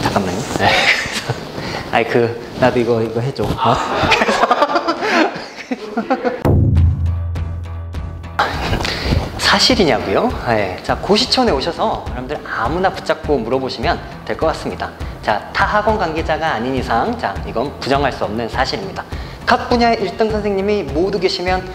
잠깐만요. 네. 아이 나도 이거 해줘. 사실이냐고요? 네. 자, 고시촌에 오셔서 여러분들 아무나 붙잡고 물어보시면 될 것 같습니다. 자, 타 학원 관계자가 아닌 이상, 자, 이건 부정할 수 없는 사실입니다. 각 분야의 1등 선생님이 모두 계시면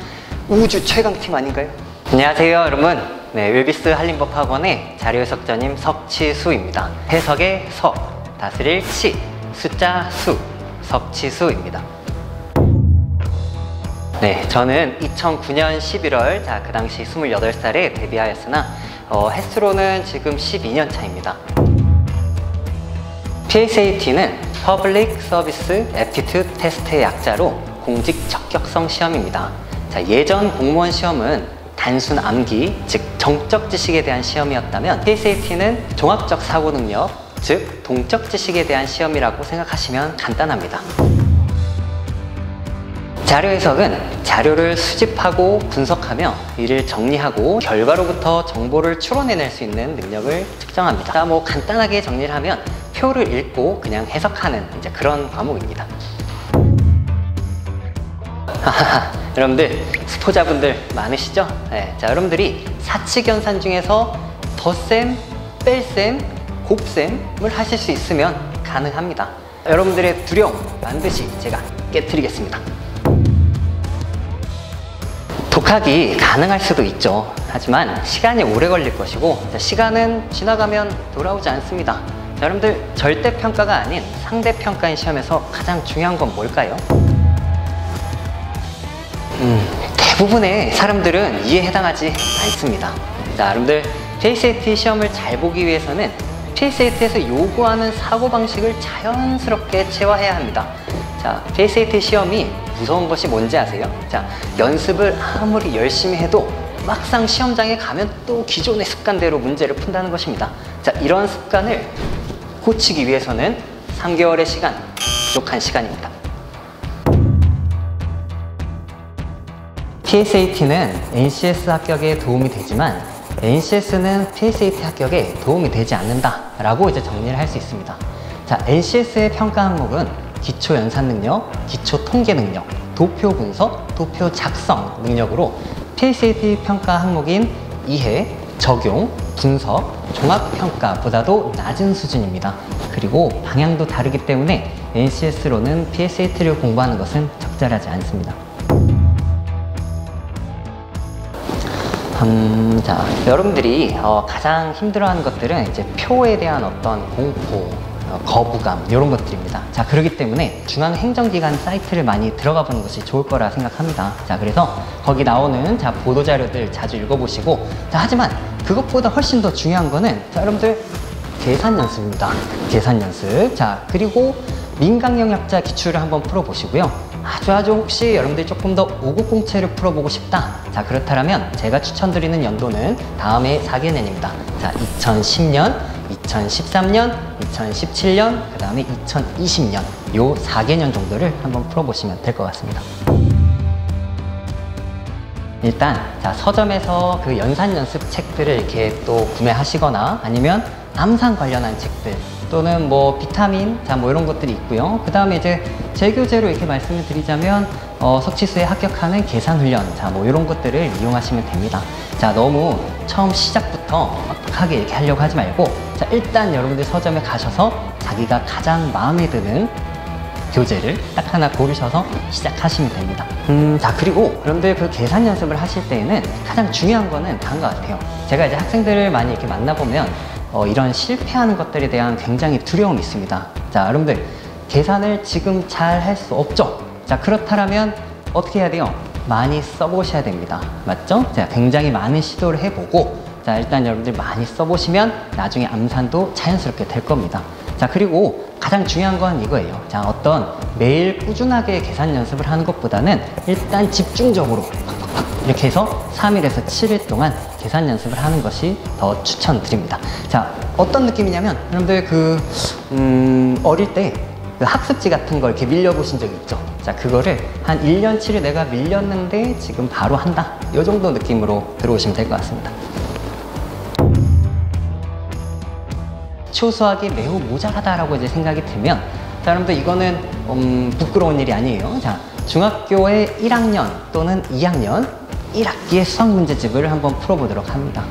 우주 최강팀 아닌가요? 안녕하세요, 여러분. 네, 웰비스 한림법 학원의 자료해석자님 석치수입니다. 해석의 석, 다스릴 치, 숫자 수, 석치수입니다. 네, 저는 2009년 11월, 자, 그 당시 28살에 데뷔하였으나 횟수로는 지금 12년 차입니다. PSAT는 Public Service Aptitude Test의 약자로 공직 적격성 시험입니다. 자, 예전 공무원 시험은 단순 암기, 즉 정적 지식에 대한 시험이었다면 PSAT는 종합적 사고 능력, 즉 동적 지식에 대한 시험이라고 생각하시면 간단합니다. 자료 해석은 자료를 수집하고 분석하며 이를 정리하고 결과로부터 정보를 추론해낼 수 있는 능력을 측정합니다. 자, 뭐 간단하게 정리를 하면 표를 읽고 그냥 해석하는 이제 그런 과목입니다. 여러분들 스포자분들 많으시죠? 네, 자, 여러분들이 사칙연산 중에서 덧셈, 뺄셈, 곱셈을 하실 수 있으면 가능합니다. 여러분들의 두려움 반드시 제가 깨트리겠습니다. 독학이 가능할 수도 있죠. 하지만 시간이 오래 걸릴 것이고, 시간은 지나가면 돌아오지 않습니다. 자, 여러분들 절대평가가 아닌 상대평가인 시험에서 가장 중요한 건 뭘까요? 대부분의 사람들은 이에 해당하지 않습니다. 자, 여러분들 PSAT 시험을 잘 보기 위해서는 PSAT에서 요구하는 사고방식을 자연스럽게 체화해야 합니다. 자, PSAT 시험이 무서운 것이 뭔지 아세요? 자, 연습을 아무리 열심히 해도 막상 시험장에 가면 또 기존의 습관대로 문제를 푼다는 것입니다. 자, 이런 습관을 고치기 위해서는 3개월의 시간, 부족한 시간입니다. PSAT는 NCS 합격에 도움이 되지만 NCS는 PSAT 합격에 도움이 되지 않는다 라고 이제 정리를 할 수 있습니다. 자, NCS의 평가 항목은 기초 연산 능력, 기초 통계 능력, 도표 분석, 도표 작성 능력으로 PSAT 평가 항목인 이해, 적용, 분석, 종합 평가보다도 낮은 수준입니다. 그리고 방향도 다르기 때문에 NCS로는 PSAT를 공부하는 것은 적절하지 않습니다. 자, 여러분들이 가장 힘들어하는 것들은 이제 표에 대한 어떤 공포, 거부감 이런 것들입니다. 자, 그렇기 때문에 중앙행정기관 사이트를 많이 들어가 보는 것이 좋을 거라 생각합니다. 자, 그래서 거기 나오는 자, 보도자료들 자주 읽어보시고, 자, 하지만 그것보다 훨씬 더 중요한 거는 자, 여러분들 계산 연습입니다. 계산 연습. 자, 그리고 민간영역자 기출을 한번 풀어보시고요. 아주 혹시 여러분들이 조금 더 오국공채를 풀어보고 싶다. 자, 그렇다면 제가 추천드리는 연도는 다음에 4개년입니다. 자, 2010년, 2013년, 2017년, 그 다음에 2020년 요 4개년 정도를 한번 풀어보시면 될 것 같습니다. 일단 자, 서점에서 그 연산 연습 책들을 이렇게 또 구매하시거나 아니면 암산 관련한 책들 또는 뭐 비타민 자, 뭐 이런 것들이 있고요. 그 다음에 이제 제 교재로 이렇게 말씀을 드리자면 석치수에 합격하는 계산 훈련 자, 뭐 이런 것들을 이용하시면 됩니다. 자, 너무 처음 시작부터 빡빡하게 이렇게 하려고 하지 말고 자, 일단 여러분들 서점에 가셔서 자기가 가장 마음에 드는 교재를 딱 하나 고르셔서 시작하시면 됩니다. 자, 그리고 여러분들 그 계산 연습을 하실 때에는 가장 중요한 거는 다른 것 같아요. 제가 이제 학생들을 많이 이렇게 만나보면 이런 실패하는 것들에 대한 굉장히 두려움이 있습니다. 자, 여러분들 계산을 지금 잘 할 수 없죠? 자, 그렇다면 어떻게 해야 돼요? 많이 써보셔야 됩니다. 맞죠? 자, 굉장히 많은 시도를 해보고 자, 일단 여러분들 많이 써보시면 나중에 암산도 자연스럽게 될 겁니다. 자, 그리고 가장 중요한 건 이거예요. 자, 어떤 매일 꾸준하게 계산 연습을 하는 것보다는 일단 집중적으로 팍팍팍 이렇게 해서 3일에서 7일 동안 계산 연습을 하는 것이 더 추천드립니다. 자, 어떤 느낌이냐면 여러분들 어릴 때 그 학습지 같은 걸 이렇게 밀려보신 적이 있죠? 자, 그거를 한 1년치를 내가 밀렸는데 지금 바로 한다. 이 정도 느낌으로 들어오시면 될 것 같습니다. 기초 수학이 매우 모자라다라고 이제 생각이 들면, 자, 여러분들 이거는 부끄러운 일이 아니에요. 자, 중학교의 1학년 또는 2학년 1학기의 수학 문제집을 한번 풀어보도록 합니다.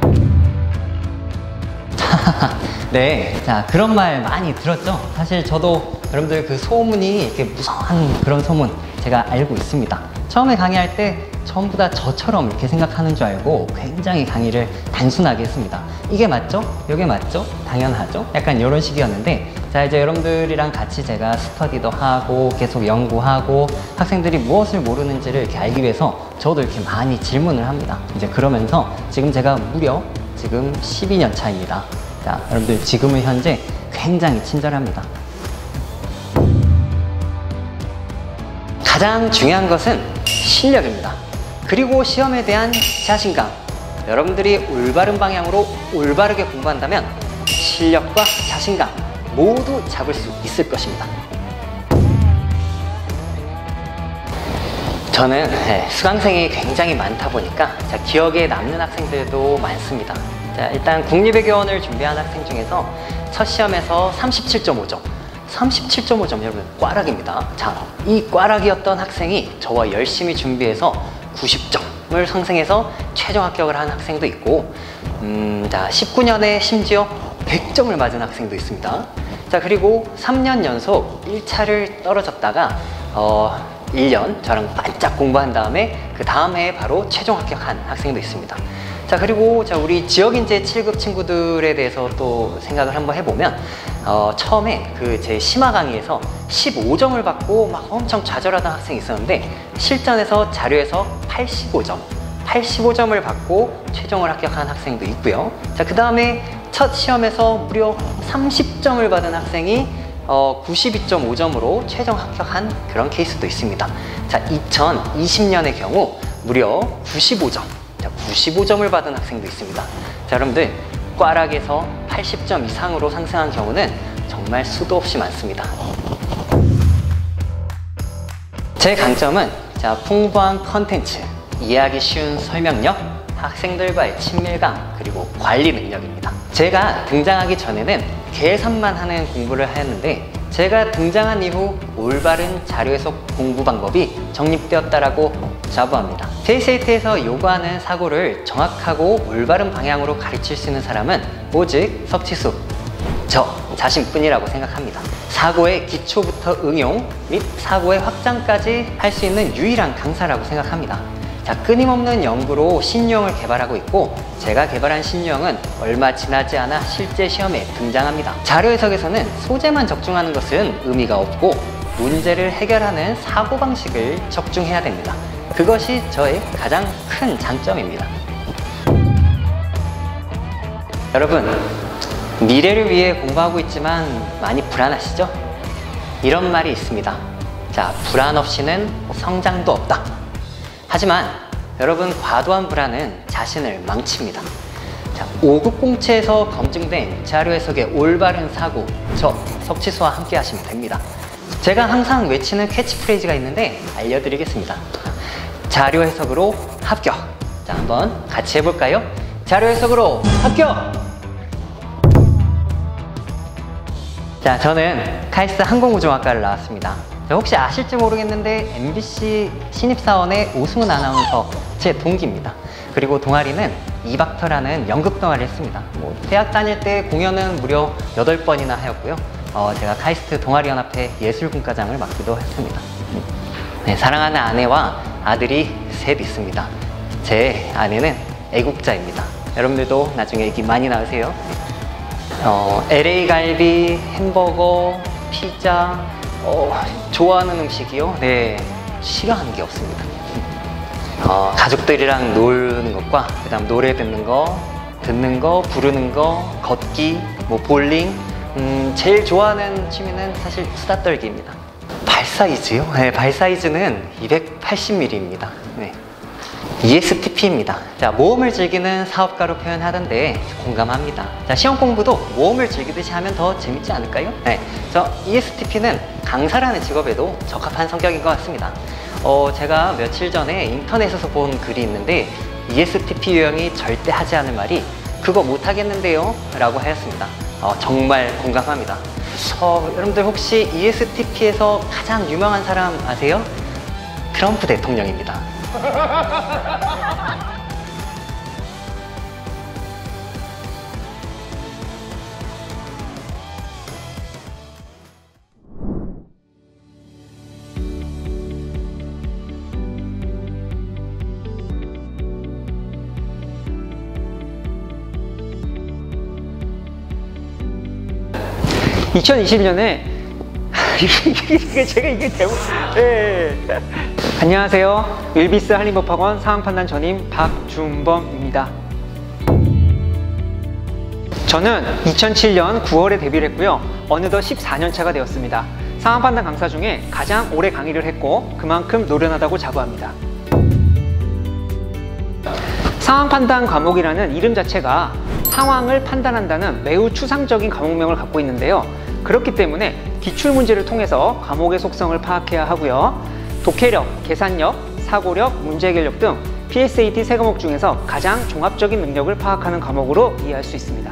네, 자, 그런 말 많이 들었죠? 사실 저도 여러분들 그 소문이 이렇게 무서운 그런 소문 제가 알고 있습니다. 처음에 강의할 때 전부 다 저처럼 이렇게 생각하는 줄 알고 굉장히 강의를 단순하게 했습니다. 이게 맞죠? 이게 맞죠? 당연하죠? 약간 이런 식이었는데, 자, 이제 여러분들이랑 같이 제가 스터디도 하고 계속 연구하고 학생들이 무엇을 모르는지를 이렇게 알기 위해서 저도 이렇게 많이 질문을 합니다. 이제 그러면서 지금 제가 무려 지금 12년 차입니다. 자, 여러분들 지금은 현재 굉장히 친절합니다. 가장 중요한 것은 실력입니다. 그리고 시험에 대한 자신감. 여러분들이 올바른 방향으로 올바르게 공부한다면 실력과 자신감 모두 잡을 수 있을 것입니다. 저는 수강생이 굉장히 많다 보니까 기억에 남는 학생들도 많습니다. 자, 일단 국립외교원을 준비한 학생 중에서 첫 시험에서 37.5점 37.5점 여러분 꽈락입니다. 자, 이 꽈락이었던 학생이 저와 열심히 준비해서 90점을 상승해서 최종 합격을 한 학생도 있고, 자, 19년에 심지어 100점을 맞은 학생도 있습니다. 자, 그리고 3년 연속 1차를 떨어졌다가 1년 저랑 반짝 공부한 다음에 그 다음 해에 바로 최종 합격한 학생도 있습니다. 자, 그리고 우리 지역인재 7급 친구들에 대해서 또 생각을 한번 해보면, 처음에 그 제 심화 강의에서 15점을 받고 막 엄청 좌절하던 학생이 있었는데 실전에서 자료에서 85점을 받고 최종을 합격한 학생도 있고요. 자, 그 다음에 첫 시험에서 무려 30점을 받은 학생이 92.5점으로 최종 합격한 그런 케이스도 있습니다. 자, 2020년의 경우 무려 95점. 자, 95점을 받은 학생도 있습니다. 자, 여러분들 꽈락에서 80점 이상으로 상승한 경우는 정말 수도 없이 많습니다. 제 강점은 풍부한 컨텐츠, 이해하기 쉬운 설명력, 학생들과의 친밀감, 그리고 관리 능력입니다. 제가 등장하기 전에는 계산만 하는 공부를 하였는데 제가 등장한 이후 올바른 자료 해석 공부 방법이 정립되었다라고 자부합니다. JCAT에서 요구하는 사고를 정확하고 올바른 방향으로 가르칠 수 있는 사람은 오직 석치수, 저 자신뿐이라고 생각합니다. 사고의 기초부터 응용 및 사고의 확장까지 할 수 있는 유일한 강사라고 생각합니다. 자, 끊임없는 연구로 신유형을 개발하고 있고, 제가 개발한 신유형은 얼마 지나지 않아 실제 시험에 등장합니다. 자료 해석에서는 소재만 적중하는 것은 의미가 없고 문제를 해결하는 사고방식을 적중해야 됩니다. 그것이 저의 가장 큰 장점입니다. 여러분, 미래를 위해 공부하고 있지만 많이 불안하시죠? 이런 말이 있습니다. 자, 불안 없이는 성장도 없다. 하지만 여러분, 과도한 불안은 자신을 망칩니다. 자, 5급 공채에서 검증된 자료 해석의 올바른 사고, 저 석치수와 함께 하시면 됩니다. 제가 항상 외치는 캐치프레이즈가 있는데 알려드리겠습니다. 자료 해석으로 합격. 자, 한번 같이 해볼까요? 자료 해석으로 합격! 자, 저는 카이스트 항공우주학과를 나왔습니다. 혹시 아실지 모르겠는데 MBC 신입사원의 오승훈 아나운서 제 동기입니다. 그리고 동아리는 이박터라는 연극 동아리를 했습니다. 대학 다닐 때 공연은 무려 8번이나 하였고요. 제가 카이스트 동아리연합회 예술군과장을 맡기도 했습니다. 네, 사랑하는 아내와 아들이 셋 있습니다. 제 아내는 애국자입니다. 여러분들도 나중에 애기 많이 낳으세요. LA 갈비, 햄버거, 피자, 좋아하는 음식이요? 네, 싫어하는 게 없습니다. 가족들이랑 노는 것과 그 다음 노래 듣는 거, 부르는 거, 걷기, 볼링, 제일 좋아하는 취미는 사실 수다 떨기입니다. 발 사이즈요? 네, 발 사이즈는 280mm입니다. 네. ESTP입니다. 자, 모험을 즐기는 사업가로 표현하던데 공감합니다. 자, 시험 공부도 모험을 즐기듯이 하면 더 재밌지 않을까요? 네. ESTP는 강사라는 직업에도 적합한 성격인 것 같습니다. 제가 며칠 전에 인터넷에서 본 글이 있는데 ESTP 유형이 절대 하지 않을 말이 그거 못하겠는데요? 라고 하였습니다. 정말 공감합니다. 여러분들 혹시 ESTP에서 가장 유명한 사람 아세요? 트럼프 대통령입니다. 2021년에 이게 대본. 안녕하세요. 윌비스 한림법학원 상황판단 전임 박준범입니다. 저는 2007년 9월에 데뷔를 했고요. 어느덧 14년 차가 되었습니다. 상황판단 강사 중에 가장 오래 강의를 했고 그만큼 노련하다고 자부합니다. 상황판단 과목이라는 이름 자체가 상황을 판단한다는 매우 추상적인 과목명을 갖고 있는데요. 그렇기 때문에 기출문제를 통해서 과목의 속성을 파악해야 하고요. 독해력, 계산력, 사고력, 문제해결력 등 PSAT 3과목 중에서 가장 종합적인 능력을 파악하는 과목으로 이해할 수 있습니다.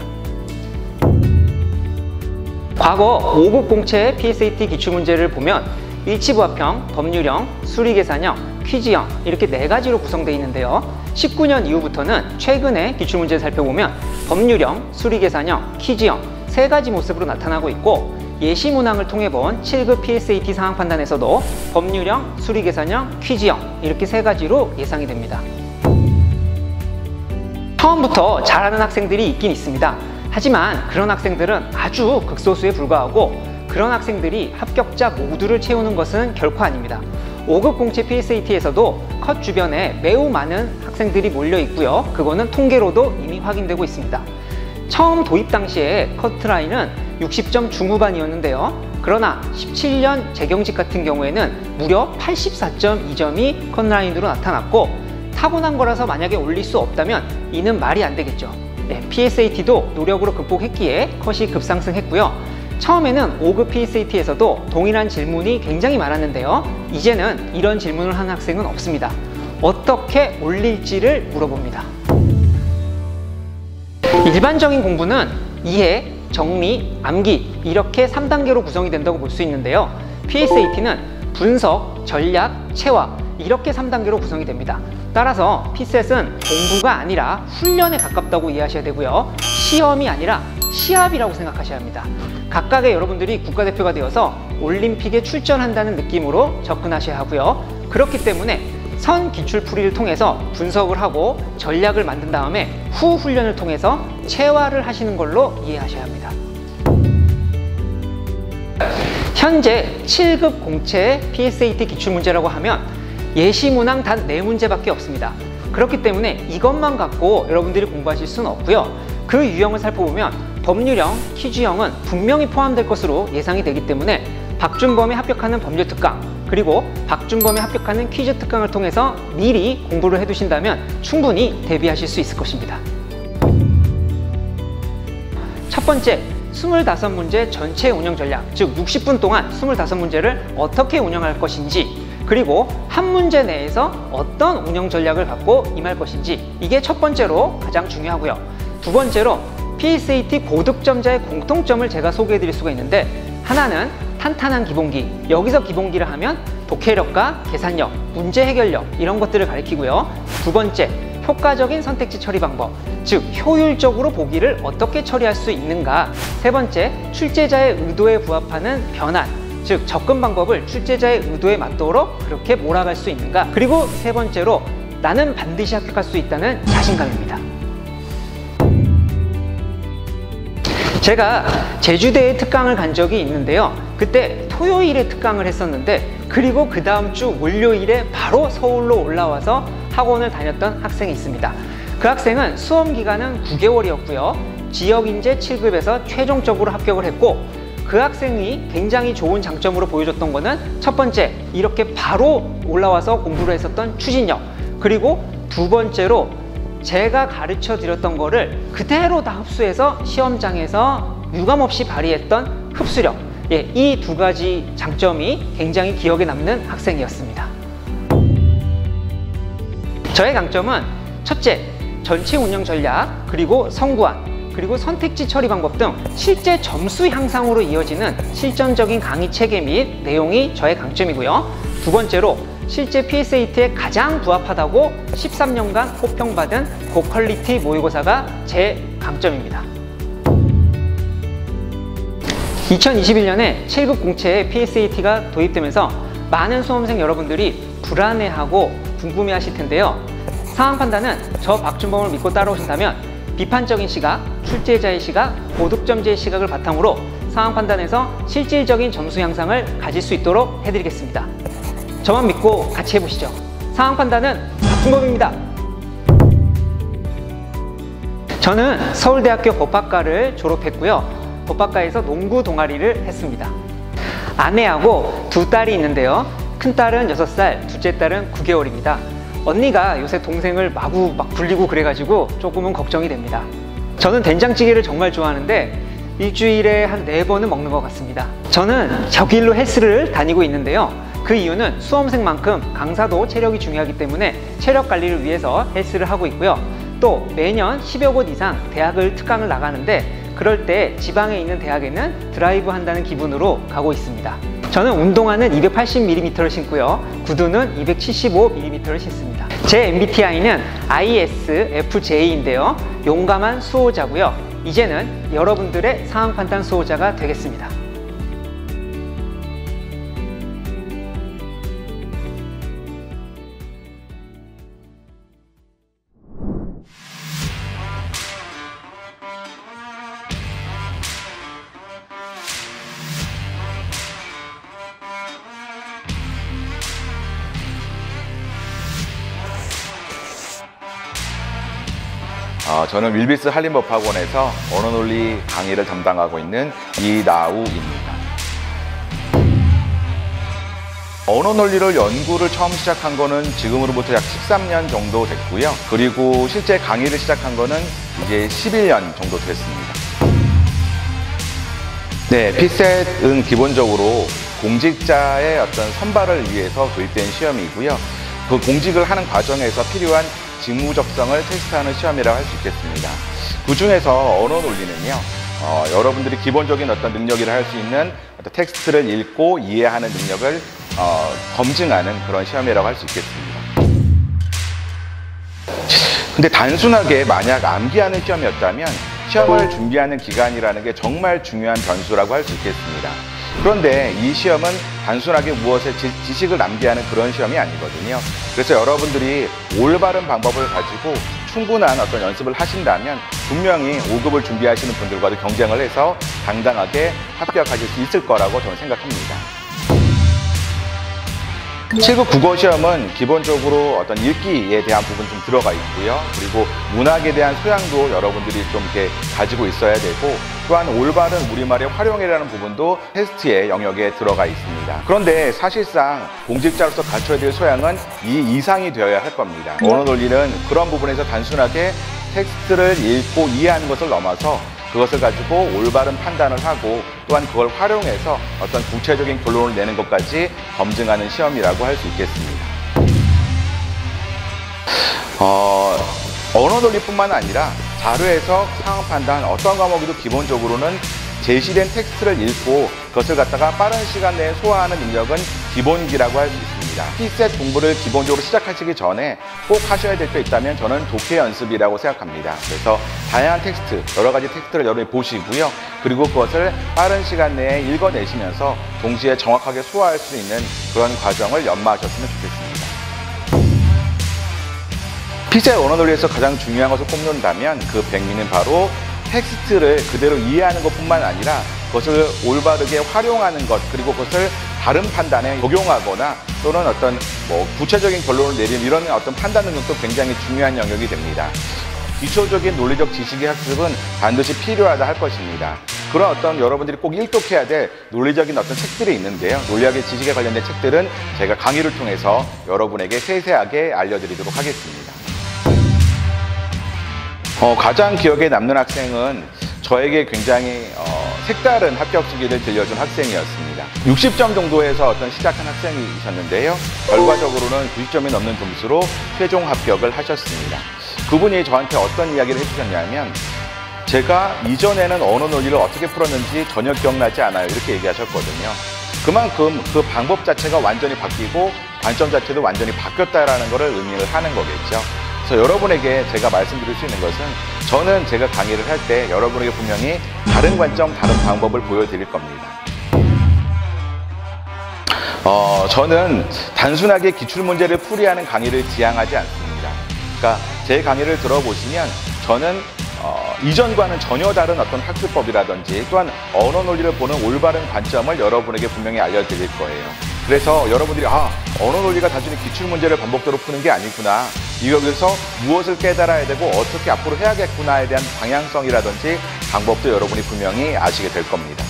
과거 5급 공채 PSAT 기출문제를 보면 일치부합형, 법률형, 수리계산형, 퀴즈형 이렇게 4가지로 구성되어 있는데요. 19년 이후부터는 최근에 기출문제를 살펴보면 법률형, 수리계산형, 퀴즈형 3가지 모습으로 나타나고 있고 예시문항을 통해 본 7급 PSAT 상황판단에서도 법률형, 수리계산형, 퀴즈형 이렇게 3가지로 예상이 됩니다. 처음부터 잘하는 학생들이 있긴 있습니다. 하지만 그런 학생들은 아주 극소수에 불과하고 그런 학생들이 합격자 모두를 채우는 것은 결코 아닙니다. 5급 공채 PSAT에서도 컷 주변에 매우 많은 학생들이 몰려 있고요. 그거는 통계로도 이미 확인되고 있습니다. 처음 도입 당시에 커트라인은 60점 중후반이었는데요. 그러나 17년 재경직 같은 경우에는 무려 84.2점이 컷라인으로 나타났고 타고난 거라서 만약에 올릴 수 없다면 이는 말이 안 되겠죠. PSAT도 노력으로 극복했기에 컷이 급상승했고요. 처음에는 5급 PSAT에서도 동일한 질문이 굉장히 많았는데요. 이제는 이런 질문을 하는 학생은 없습니다. 어떻게 올릴지를 물어봅니다. 일반적인 공부는 이해, 정리, 암기 이렇게 3단계로 구성이 된다고 볼 수 있는데요. PSAT는 분석, 전략, 체화 이렇게 3단계로 구성이 됩니다. 따라서 PSAT은 공부가 아니라 훈련에 가깝다고 이해하셔야 되고요. 시험이 아니라 시합이라고 생각하셔야 합니다. 각각의 여러분들이 국가대표가 되어서 올림픽에 출전한다는 느낌으로 접근하셔야 하고요. 그렇기 때문에 선 기출풀이를 통해서 분석을 하고 전략을 만든 다음에 후 훈련을 통해서 체화를 하시는 걸로 이해하셔야 합니다. 현재 7급 공채 PSAT 기출문제라고 하면 예시문항 단 4문제밖에 없습니다. 그렇기 때문에 이것만 갖고 여러분들이 공부하실 수는 없고요. 그 유형을 살펴보면 법률형, 퀴즈형은 분명히 포함될 것으로 예상이 되기 때문에 박준범이 합격하는 법률 특강 그리고 박준범이 합격하는 퀴즈 특강을 통해서 미리 공부를 해두신다면 충분히 대비하실 수 있을 것입니다. 첫 번째, 25문제 전체 운영 전략, 즉 60분 동안 25문제를 어떻게 운영할 것인지 그리고 한 문제 내에서 어떤 운영 전략을 갖고 임할 것인지 이게 첫 번째로 가장 중요하고요. 두 번째로 PSAT 고득점자의 공통점을 제가 소개해 드릴 수가 있는데 하나는 탄탄한 기본기, 여기서 기본기를 하면 독해력과 계산력, 문제 해결력 이런 것들을 가리키고요. 두 번째, 효과적인 선택지 처리 방법, 즉 효율적으로 보기를 어떻게 처리할 수 있는가. 세 번째, 출제자의 의도에 부합하는 변환, 즉 접근 방법을 출제자의 의도에 맞도록 그렇게 몰아갈 수 있는가. 그리고 세 번째로 나는 반드시 합격할 수 있다는 자신감입니다. 제가 제주대에 특강을 간 적이 있는데요. 그때 토요일에 특강을 했었는데 그리고 그 다음 주 월요일에 바로 서울로 올라와서 학원을 다녔던 학생이 있습니다. 그 학생은 수험 기간은 9개월이었고요. 지역인재 7급에서 최종적으로 합격을 했고 그 학생이 굉장히 좋은 장점으로 보여줬던 거는 첫 번째, 이렇게 바로 올라와서 공부를 했었던 추진력, 그리고 두 번째로 제가 가르쳐 드렸던 거를 그대로 다 흡수해서 시험장에서 유감없이 발휘했던 흡수력, 이 두 가지 장점이 굉장히 기억에 남는 학생이었습니다. 저의 강점은 첫째, 전체 운영 전략, 그리고 성구안, 그리고 선택지 처리 방법 등 실제 점수 향상으로 이어지는 실전적인 강의 체계 및 내용이 저의 강점이고요. 두 번째로 실제 PSAT에 가장 부합하다고 13년간 호평받은 고퀄리티 모의고사가 제 강점입니다. 2021년에 7급 공채에 PSAT가 도입되면서 많은 수험생 여러분들이 불안해하고 궁금해하실 텐데요. 상황 판단은 저 박준범을 믿고 따라오신다면 비판적인 시각, 출제자의 시각, 고득점제의 시각을 바탕으로 상황 판단에서 실질적인 점수 향상을 가질 수 있도록 해드리겠습니다. 저만 믿고 같이 해보시죠. 상황 판단은 박준범입니다. 저는 서울대학교 법학과를 졸업했고요. 법학과에서 농구 동아리를 했습니다. 아내하고 두 딸이 있는데요. 큰 딸은 6살, 둘째 딸은 9개월입니다. 언니가 요새 동생을 마구 굴리고 그래가지고 조금은 걱정이 됩니다. 저는 된장찌개를 정말 좋아하는데 일주일에 한 4번은 먹는 것 같습니다. 저는 저 길로 헬스를 다니고 있는데요. 그 이유는 수험생만큼 강사도 체력이 중요하기 때문에 체력 관리를 위해서 헬스를 하고 있고요. 또 매년 10여 곳 이상 대학을 특강을 나가는데 그럴 때 지방에 있는 대학에는 드라이브 한다는 기분으로 가고 있습니다. 저는 운동화는 280mm를 신고요. 구두는 275mm를 신습니다. 제 MBTI는 ISFJ인데요. 용감한 수호자고요. 이제는 여러분들의 상황 판단 수호자가 되겠습니다. 저는 윌비스 한림법학원에서 언어논리 강의를 담당하고 있는 이나우입니다. 언어논리를 연구를 처음 시작한 거는 지금으로부터 약 13년 정도 됐고요. 그리고 실제 강의를 시작한 거는 이제 11년 정도 됐습니다. 네, 피셋은 기본적으로 공직자의 어떤 선발을 위해서 도입된 시험이고요. 그 공직을 하는 과정에서 필요한 직무적성을 테스트하는 시험이라고 할 수 있겠습니다. 그 중에서 언어논리는요, 여러분들이 기본적인 어떤 능력이라 할 수 있는 어떤 텍스트를 읽고 이해하는 능력을 검증하는 그런 시험이라고 할 수 있겠습니다. 근데 단순하게 만약 암기하는 시험이었다면 시험을 준비하는 기간이라는 게 정말 중요한 변수라고 할 수 있겠습니다. 그런데 이 시험은 단순하게 무엇의 지식을 남기하는 그런 시험이 아니거든요. 그래서 여러분들이 올바른 방법을 가지고 충분한 어떤 연습을 하신다면 분명히 5급을 준비하시는 분들과도 경쟁을 해서 당당하게 합격하실 수 있을 거라고 저는 생각합니다. 7급 국어 시험은 기본적으로 어떤 읽기에 대한 부분 좀 들어가 있고요. 그리고 문학에 대한 소양도 여러분들이 좀 이렇게 가지고 있어야 되고, 또한 올바른 우리말의 활용이라는 부분도 테스트의 영역에 들어가 있습니다. 그런데 사실상 공직자로서 갖춰야 될 소양은 이 이상이 되어야 할 겁니다. 언어논리는 그런 부분에서 단순하게 텍스트를 읽고 이해하는 것을 넘어서 그것을 가지고 올바른 판단을 하고 또한 그걸 활용해서 어떤 구체적인 결론을 내는 것까지 검증하는 시험이라고 할 수 있겠습니다. 언어논리뿐만 아니라 자료에서 상황 판단, 어떤 과목에도 기본적으로는 제시된 텍스트를 읽고 그것을 갖다가 빠른 시간 내에 소화하는 능력은 기본기라고 할 수 있습니다. 피셋 공부를 기본적으로 시작하시기 전에 꼭 하셔야 될 게 있다면 저는 독해 연습이라고 생각합니다. 그래서 다양한 텍스트, 여러 가지 텍스트를 여러분이 보시고요. 그리고 그것을 빠른 시간 내에 읽어내시면서 동시에 정확하게 소화할 수 있는 그런 과정을 연마하셨으면 좋겠습니다. 피셋 언어논리에서 가장 중요한 것을 꼽는다면 그 백미는 바로 텍스트를 그대로 이해하는 것뿐만 아니라 그것을 올바르게 활용하는 것, 그리고 그것을 다른 판단에 적용하거나 또는 어떤 구체적인 결론을 내리는 이런 어떤 판단 능력도 굉장히 중요한 영역이 됩니다. 기초적인 논리적 지식의 학습은 반드시 필요하다 할 것입니다. 그런 어떤 여러분들이 꼭 일독해야 될 논리적인 어떤 책들이 있는데요. 논리학의 지식에 관련된 책들은 제가 강의를 통해서 여러분에게 세세하게 알려드리도록 하겠습니다. 가장 기억에 남는 학생은 저에게 굉장히 색다른 합격 시기를 들려준 학생이었습니다. 60점 정도에서 시작한 학생이셨는데요. 결과적으로는 90점이 넘는 점수로 최종 합격을 하셨습니다. 그분이 저한테 어떤 이야기를 해주셨냐면 제가 이전에는 언어 논리를 어떻게 풀었는지 전혀 기억나지 않아요. 이렇게 얘기하셨거든요. 그만큼 그 방법 자체가 완전히 바뀌고 관점 자체도 완전히 바뀌었다라는 것을 의미를 하는 거겠죠. 그래서 여러분에게 제가 말씀드릴 수 있는 것은 저는 제가 강의를 할 때 여러분에게 분명히 다른 관점, 다른 방법을 보여드릴 겁니다. 저는 단순하게 기출문제를 풀이하는 강의를 지향하지 않습니다. 그러니까 제 강의를 들어보시면 저는 이전과는 전혀 다른 어떤 학습법이라든지 또한 언어 논리를 보는 올바른 관점을 여러분에게 분명히 알려드릴 거예요. 그래서 여러분들이 언어 논리가 단순히 기출문제를 반복적으로 푸는 게 아니구나, 여기서 무엇을 깨달아야 되고 어떻게 앞으로 해야겠구나에 대한 방향성이라든지 방법도 여러분이 분명히 아시게 될 겁니다.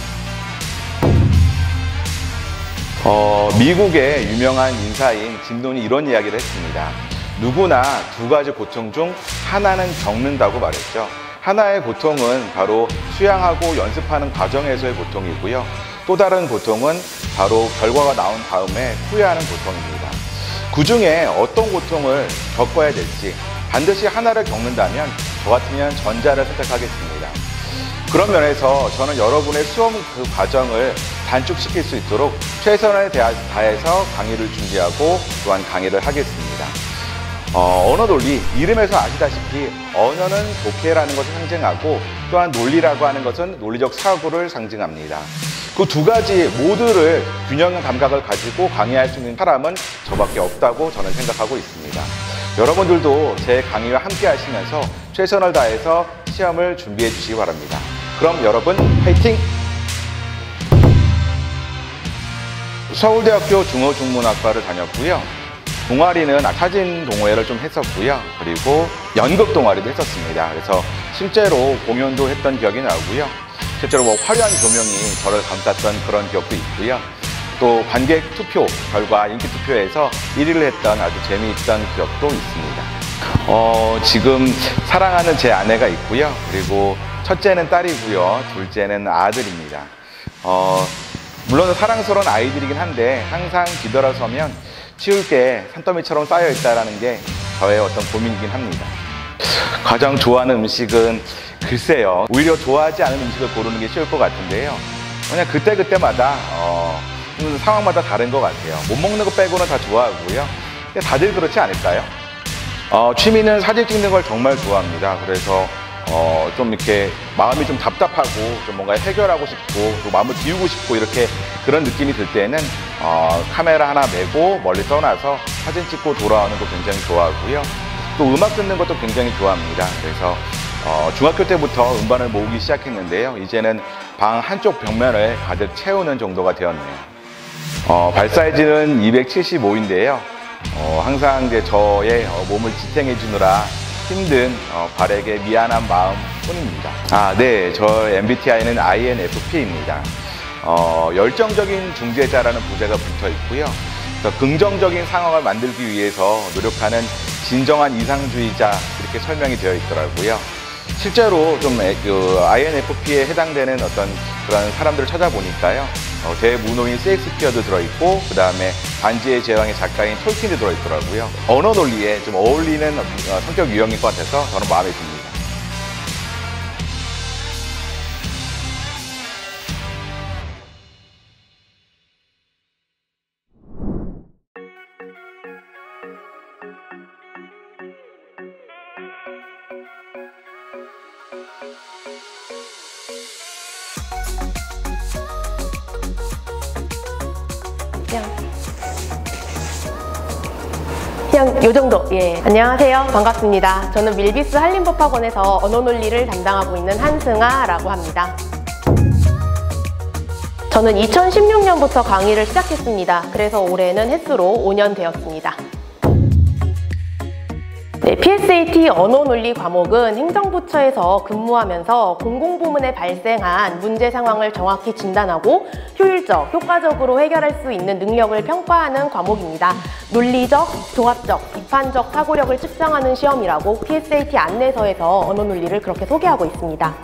미국의 유명한 인사인 짐 론이 이런 이야기를 했습니다. 누구나 두 가지 고통 중 하나는 겪는다고 말했죠. 하나의 고통은 바로 수양하고 연습하는 과정에서의 고통이고요. 또 다른 고통은 바로 결과가 나온 다음에 후회하는 고통입니다. 그 중에 어떤 고통을 겪어야 될지 반드시 하나를 겪는다면 저 같으면 전자를 선택하겠습니다. 그런 면에서 저는 여러분의 수업 그 과정을 단축시킬 수 있도록 최선을 다해서 강의를 준비하고 또한 강의를 하겠습니다. 언어 논리, 이름에서 아시다시피 언어는 독해라는 것을 상징하고 또한 논리라고 하는 것은 논리적 사고를 상징합니다. 그 두 가지 모두를 균형 감각을 가지고 강의할 수 있는 사람은 저밖에 없다고 저는 생각하고 있습니다. 여러분들도 제 강의와 함께 하시면서 최선을 다해서 시험을 준비해 주시기 바랍니다. 그럼 여러분 화이팅! 서울대학교 중어중문학과를 다녔고요. 동아리는 사진 동호회를 좀 했었고요. 그리고 연극 동아리도 했었습니다. 그래서 실제로 공연도 했던 기억이 나고요. 실제로 화려한 조명이 저를 감쌌던 그런 기억도 있고요. 또 관객 투표 결과 인기 투표에서 1위를 했던 아주 재미있던 기억도 있습니다. 지금 사랑하는 제 아내가 있고요. 그리고 첫째는 딸이고요. 둘째는 아들입니다. 물론 사랑스러운 아이들이긴 한데 항상 뒤돌아서면 치울 게 산더미처럼 쌓여 있다는 게 저의 어떤 고민이긴 합니다. 가장 좋아하는 음식은 글쎄요. 오히려 좋아하지 않은 음식을 고르는 게 쉬울 것 같은데요. 그냥 그때그때마다 상황마다 다른 것 같아요. 못 먹는 거 빼고는 다 좋아하고요. 다들 그렇지 않을까요? 취미는 사진 찍는 걸 정말 좋아합니다. 그래서 좀 이렇게 마음이 좀 답답하고 좀 뭔가 해결하고 싶고 또 마음을 비우고 싶고 이렇게 그런 느낌이 들 때는 카메라 하나 메고 멀리 떠나서 사진 찍고 돌아오는 거 굉장히 좋아하고요. 또 음악 듣는 것도 굉장히 좋아합니다. 그래서 중학교 때부터 음반을 모으기 시작했는데요. 이제는 방 한쪽 벽면을 가득 채우는 정도가 되었네요. 발 사이즈는 275인데요. 항상 이제 저의 몸을 지탱해 주느라 힘든 발에게 미안한 마음 뿐입니다. 네, 저 MBTI는 INFP입니다. 열정적인 중재자라는 부제가 붙어 있고요. 긍정적인 상황을 만들기 위해서 노력하는 진정한 이상주의자, 이렇게 설명이 되어 있더라고요. 실제로 좀 INFP에 해당되는 어떤 그런 사람들을 찾아보니까요. 대문호인 셰익스피어도 들어있고, 그 다음에 반지의 제왕의 작가인 톨킨도 들어있더라고요. 언어 논리에 좀 어울리는 성격 유형일 것 같아서 저는 마음에 듭니다. 그냥 요 정도. 예. 안녕하세요. 반갑습니다. 저는 밀비스 한림법학원에서 언어 논리를 담당하고 있는 한승아라고 합니다. 저는 2016년부터 강의를 시작했습니다. 그래서 올해는 횟수로 5년 되었습니다. 네, PSAT 언어 논리 과목은 행정부처에서 근무하면서 공공부문에 발생한 문제 상황을 정확히 진단하고 효율적, 효과적으로 해결할 수 있는 능력을 평가하는 과목입니다. 논리적, 종합적, 비판적 사고력을 측정하는 시험이라고 PSAT 안내서에서 언어 논리를 그렇게 소개하고 있습니다.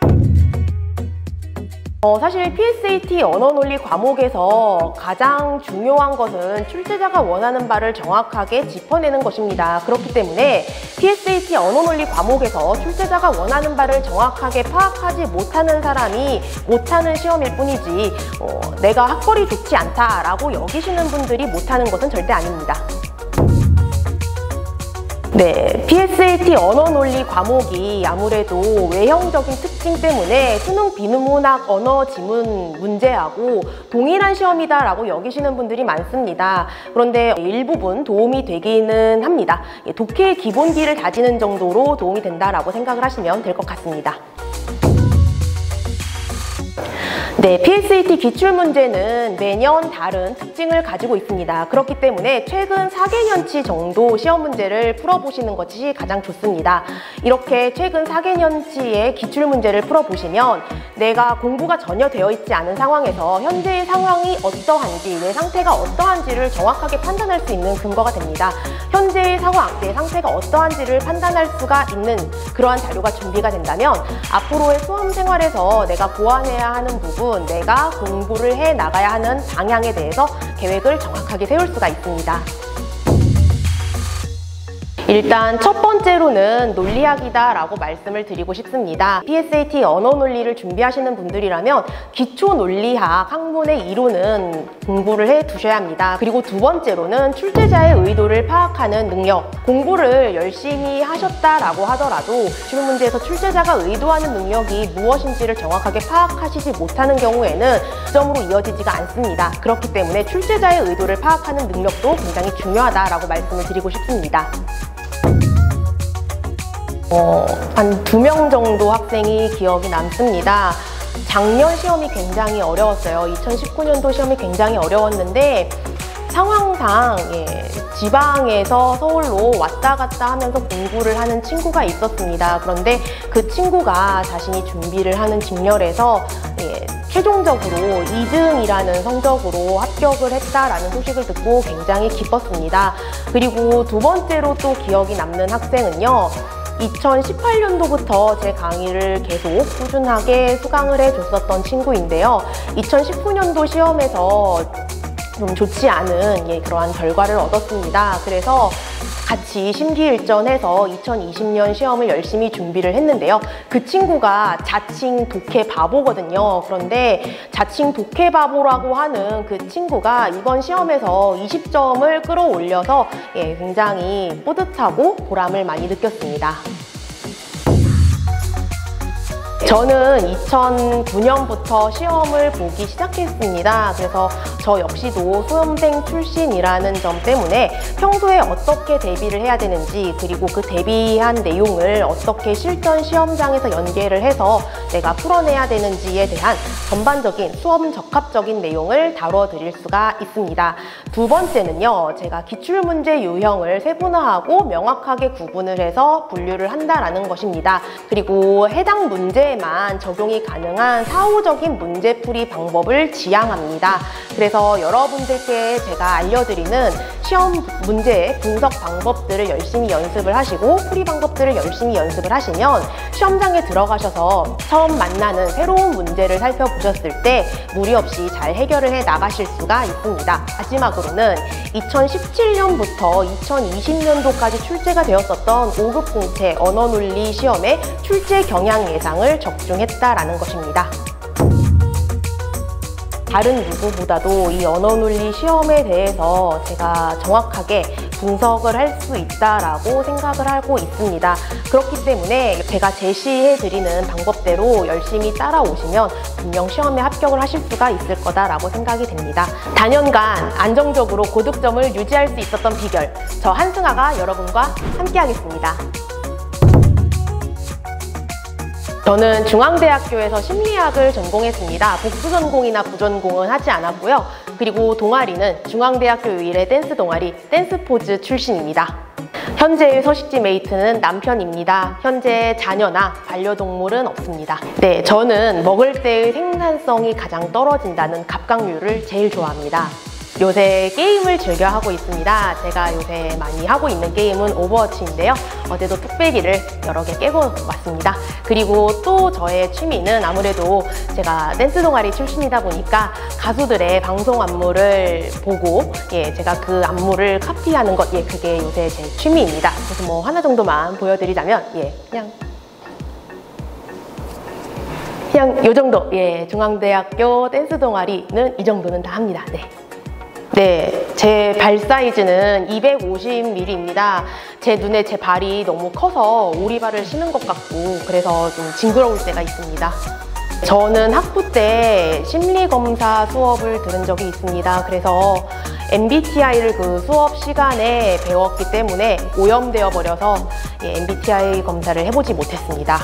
사실 PSAT 언어논리 과목에서 가장 중요한 것은 출제자가 원하는 바를 정확하게 짚어내는 것입니다. 그렇기 때문에 PSAT 언어논리 과목에서 출제자가 원하는 바를 정확하게 파악하지 못하는 사람이 못하는 시험일 뿐이지 내가 학벌이 좋지 않다라고 여기시는 분들이 못하는 것은 절대 아닙니다. 네, PSAT 언어논리 과목이 아무래도 외형적인 특징 때문에 수능 비문학 언어 지문 문제하고 동일한 시험이다라고 여기시는 분들이 많습니다. 그런데 일부분 도움이 되기는 합니다. 독해의 기본기를 다지는 정도로 도움이 된다라고 생각을 하시면 될 것 같습니다. 네, PSAT 기출문제는 매년 다른 특징을 가지고 있습니다. 그렇기 때문에 최근 4개년치 정도 시험 문제를 풀어보시는 것이 가장 좋습니다. 이렇게 최근 4개년치의 기출문제를 풀어보시면 내가 공부가 전혀 되어 있지 않은 상황에서 현재의 상황이 어떠한지, 내 상태가 어떠한지를 정확하게 판단할 수 있는 근거가 됩니다. 현재의 상황, 내 상태가 어떠한지를 판단할 수가 있는 그러한 자료가 준비가 된다면 앞으로의 수험 생활에서 내가 보완해야 하는 부분, 내가 공부를 해 나가야 하는 방향에 대해서 계획을 정확하게 세울 수가 있습니다. 일단 첫 번째로는 논리학이다라고 말씀을 드리고 싶습니다. PSAT 언어논리를 준비하시는 분들이라면 기초 논리학 학문의 이론은 공부를 해 두셔야 합니다. 그리고 두 번째로는 출제자의 의도를 파악하는 능력. 공부를 열심히 하셨다라고 하더라도 기출 문제에서 출제자가 의도하는 능력이 무엇인지를 정확하게 파악하시지 못하는 경우에는 점으로 이어지지가 않습니다. 그렇기 때문에 출제자의 의도를 파악하는 능력도 굉장히 중요하다라고 말씀을 드리고 싶습니다. 한 2명 정도 학생이 기억이 남습니다. 작년 시험이 굉장히 어려웠어요. 2019년도 시험이 굉장히 어려웠는데 상황상 지방에서 서울로 왔다 갔다 하면서 공부를 하는 친구가 있었습니다. 그런데 그 친구가 자신이 준비를 하는 직렬에서 최종적으로 2등이라는 성적으로 합격을 했다라는 소식을 듣고 굉장히 기뻤습니다. 그리고 두 번째로 또 기억이 남는 학생은요. 2018년도부터 제 강의를 계속 꾸준하게 수강을 해줬었던 친구인데요. 2019년도 시험에서 좀 좋지 않은 그러한 결과를 얻었습니다. 그래서 같이 심기일전해서 2020년 시험을 열심히 준비를 했는데요. 그 친구가 자칭 독해 바보거든요. 그런데 자칭 독해 바보라고 하는 그 친구가 이번 시험에서 20점을 끌어올려서 굉장히 뿌듯하고 보람을 많이 느꼈습니다. 저는 2009년부터 시험을 보기 시작했습니다. 그래서 저 역시도 수험생 출신이라는 점 때문에 평소에 어떻게 대비를 해야 되는지, 그리고 그 대비한 내용을 어떻게 실전 시험장에서 연계를 해서 내가 풀어내야 되는지에 대한 전반적인 수험 적합적인 내용을 다뤄드릴 수가 있습니다. 두 번째는요, 제가 기출문제 유형을 세분화하고 명확하게 구분을 해서 분류를 한다라는 것입니다. 그리고 해당 문제에만 적용이 가능한 사후적인 문제풀이 방법을 지향합니다. 그래서 여러분들께 제가 알려드리는 시험 문제의 분석 방법들을 열심히 연습을 하시고 풀이 방법들을 열심히 연습을 하시면 시험장에 들어가셔서 처음 만나는 새로운 문제를 살펴보셨을 때 무리 없이 잘 해결을 해 나가실 수가 있습니다. 마지막으로는 2017년부터 2020년도까지 출제가 되었었던 5급 공채 언어논리 시험의 출제 경향 예상을 적중했다라는 것입니다. 다른 누구보다도 이 언어논리 시험에 대해서 제가 정확하게 분석을 할 수 있다라고 생각을 하고 있습니다. 그렇기 때문에 제가 제시해드리는 방법대로 열심히 따라오시면 분명 시험에 합격을 하실 수가 있을 거다라고 생각이 됩니다. 단연간 안정적으로 고득점을 유지할 수 있었던 비결, 저 한승아가 여러분과 함께하겠습니다. 저는 중앙대학교에서 심리학을 전공했습니다. 복수 전공이나 부전공은 하지 않았고요. 그리고 동아리는 중앙대학교 유일의 댄스 동아리 댄스포즈 출신입니다. 현재의 서식지 메이트는 남편입니다. 현재 자녀나 반려동물은 없습니다. 네, 저는 먹을 때의 생산성이 가장 떨어진다는 갑각류를 제일 좋아합니다. 요새 게임을 즐겨 하고 있습니다. 제가 요새 많이 하고 있는 게임은 오버워치인데요. 어제도 뚝배기를 여러 개 깨고 왔습니다. 그리고 또 저의 취미는 아무래도 제가 댄스 동아리 출신이다 보니까 가수들의 방송 안무를 보고 제가 그 안무를 카피하는 것, 그게 요새 제 취미입니다. 그래서 뭐 하나 정도만 보여드리자면 그냥 요 정도, 중앙대학교 댄스 동아리는 이 정도는 다 합니다. 네, 제 발 사이즈는 250mm입니다. 제 눈에 제 발이 너무 커서 오리발을 신은 것 같고 그래서 좀 징그러울 때가 있습니다. 저는 학부 때 심리검사 수업을 들은 적이 있습니다. 그래서 MBTI를 그 수업 시간에 배웠기 때문에 오염되어 버려서 MBTI 검사를 해보지 못했습니다.